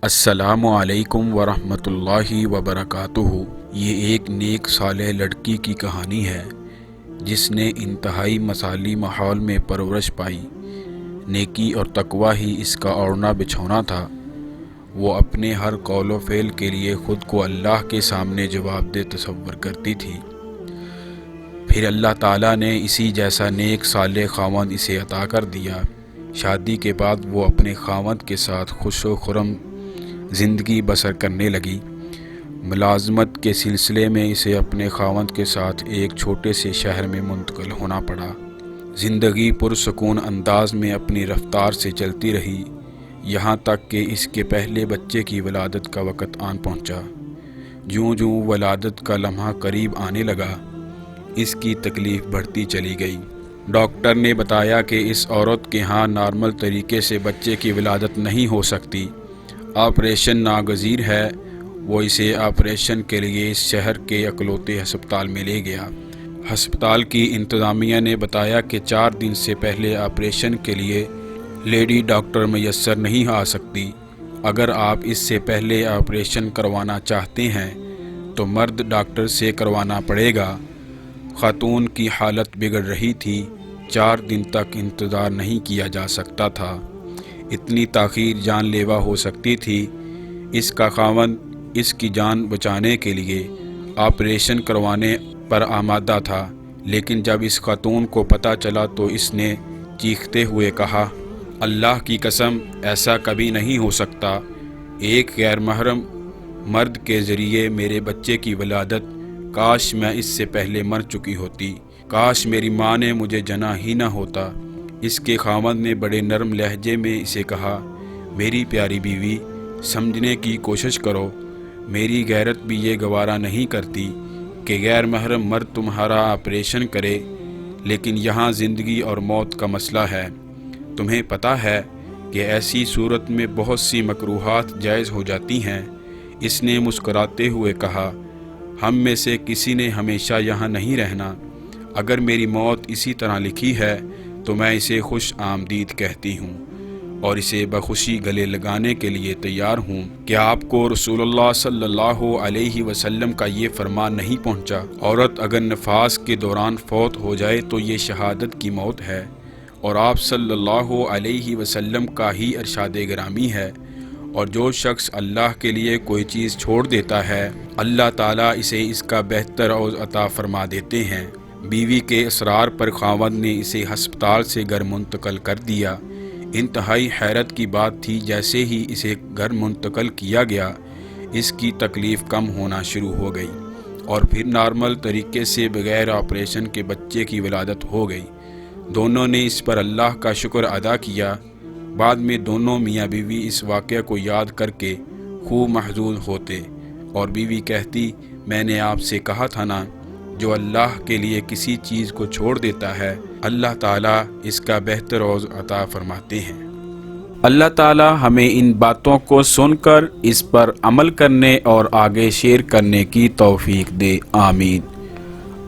السلام علیکم ورحمۃ اللہ وبرکاتہ۔ یہ ایک نیک صالح لڑکی کی کہانی ہے جس نے انتہائی مثالی ماحول میں پرورش پائی۔ نیکی اور تقوی ہی اس کا اوڑھنا بچھونا تھا۔ وہ اپنے ہر قول و فعل کے لیے خود کو اللہ کے سامنے جواب دہ تصور کرتی تھی۔ پھر اللہ تعالیٰ نے اسی جیسا نیک صالح خاوند اسے عطا کر دیا۔ شادی کے بعد وہ اپنے خاوند کے ساتھ خوش و خرم زندگی بسر کرنے لگی۔ ملازمت کے سلسلے میں اسے اپنے خاوند کے ساتھ ایک چھوٹے سے شہر میں منتقل ہونا پڑا۔ زندگی پرسکون انداز میں اپنی رفتار سے چلتی رہی، یہاں تک کہ اس کے پہلے بچے کی ولادت کا وقت آن پہنچا۔ جوں جوں ولادت کا لمحہ قریب آنے لگا، اس کی تکلیف بڑھتی چلی گئی۔ ڈاکٹر نے بتایا کہ اس عورت کے ہاں نارمل طریقے سے بچے کی ولادت نہیں ہو سکتی، آپریشن ناگزیر ہے۔ وہ اسے آپریشن کے لیے اس شہر کے اکلوتے ہسپتال میں لے گیا۔ ہسپتال کی انتظامیہ نے بتایا کہ 4 دن سے پہلے آپریشن کے لیے لیڈی ڈاکٹر میسر نہیں آ سکتی۔ اگر آپ اس سے پہلے آپریشن کروانا چاہتے ہیں تو مرد ڈاکٹر سے کروانا پڑے گا۔ خاتون کی حالت بگڑ رہی تھی، 4 دن تک انتظار نہیں کیا جا سکتا تھا، اتنی تاخیر جان لیوا ہو سکتی تھی۔ اس کا خاوند اس کی جان بچانے کے لیے آپریشن کروانے پر آمادہ تھا، لیکن جب اس خاتون کو پتہ چلا تو اس نے چیختے ہوئے کہا، اللہ کی قسم، ایسا کبھی نہیں ہو سکتا۔ ایک غیر محرم مرد کے ذریعے میرے بچے کی ولادت، کاش میں اس سے پہلے مر چکی ہوتی، کاش میری ماں نے مجھے جنا ہی نہ ہوتا۔ اس کے خاوند نے بڑے نرم لہجے میں اسے کہا، میری پیاری بیوی، سمجھنے کی کوشش کرو، میری غیرت بھی یہ گوارا نہیں کرتی کہ غیر محرم مرد تمہارا آپریشن کرے، لیکن یہاں زندگی اور موت کا مسئلہ ہے۔ تمہیں پتہ ہے کہ ایسی صورت میں بہت سی مکروہات جائز ہو جاتی ہیں۔ اس نے مسکراتے ہوئے کہا، ہم میں سے کسی نے ہمیشہ یہاں نہیں رہنا۔ اگر میری موت اسی طرح لکھی ہے تو میں اسے خوش آمدید کہتی ہوں اور اسے بخوشی گلے لگانے کے لیے تیار ہوں۔ کیا آپ کو رسول اللہ صلی اللہ علیہ وسلم کا یہ فرمان نہیں پہنچا، عورت اگر نفاس کے دوران فوت ہو جائے تو یہ شہادت کی موت ہے؟ اور آپ صلی اللہ علیہ وسلم کا ہی ارشاد گرامی ہے، اور جو شخص اللہ کے لیے کوئی چیز چھوڑ دیتا ہے، اللہ تعالیٰ اسے اس کا بہتر عوض عطا فرما دیتے ہیں۔ بیوی کے اصرار پر خاوند نے اسے ہسپتال سے گھر منتقل کر دیا۔ انتہائی حیرت کی بات تھی، جیسے ہی اسے گھر منتقل کیا گیا، اس کی تکلیف کم ہونا شروع ہو گئی اور پھر نارمل طریقے سے بغیر آپریشن کے بچے کی ولادت ہو گئی۔ دونوں نے اس پر اللہ کا شکر ادا کیا۔ بعد میں دونوں میاں بیوی اس واقعہ کو یاد کر کے خوب محظوظ ہوتے اور بیوی کہتی، میں نے آپ سے کہا تھا نا، جو اللہ کے لیے کسی چیز کو چھوڑ دیتا ہے، اللہ تعالیٰ اس کا بہتر عوض عطا فرماتے ہیں۔ اللہ تعالیٰ ہمیں ان باتوں کو سن کر اس پر عمل کرنے اور آگے شیئر کرنے کی توفیق دے، آمین۔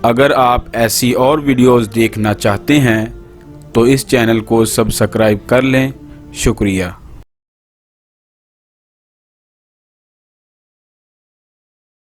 اگر آپ ایسی اور ویڈیوز دیکھنا چاہتے ہیں تو اس چینل کو سبسکرائب کر لیں۔ شکریہ۔